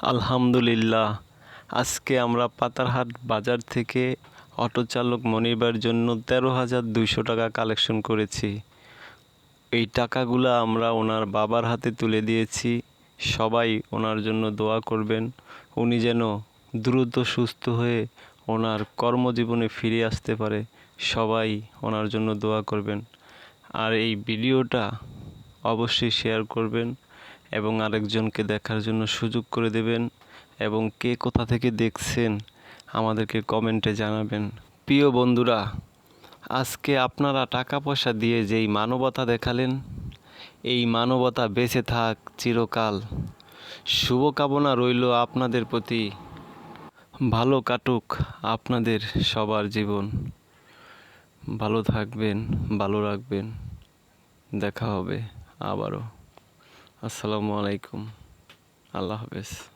আলহামদুলিল্লাহ। আজকে আমরা পাতারহাট বাজার থেকে অটো চালক মনিবার জন্য 13,200 টাকা কালেকশন করেছি। এই টাকাগুলো আমরা ওনার বাবার হাতে তুলে দিয়েছি। সবাই ওনার জন্য দোয়া করবেন, উনি যেন দ্রুত সুস্থ হয়ে ওনার কর্মজীবনে ফিরে আসতে পারে। সবাই ওনার জন্য দোয়া করবেন। আর এই ভিডিওটা অবশ্যই শেয়ার করবেন এবং আরেকজনকে দেখার জন্য সুযোগ করে দেবেন। এবং কে কোথা থেকে দেখছেন আমাদেরকে কমেন্টে জানাবেন। প্রিয় বন্ধুরা, আজকে আপনারা টাকা পয়সা দিয়ে যেই মানবতা দেখালেন, এই মানবতা বেঁচে থাক চিরকাল। শুভকামনা রইল আপনাদের প্রতি। ভালো কাটুক আপনাদের সবার জীবন। ভালো থাকবেন, ভালো রাখবেন। দেখা হবে আবারও। আসসালামু আলাইকুম। আল্লাহ হাফেজ।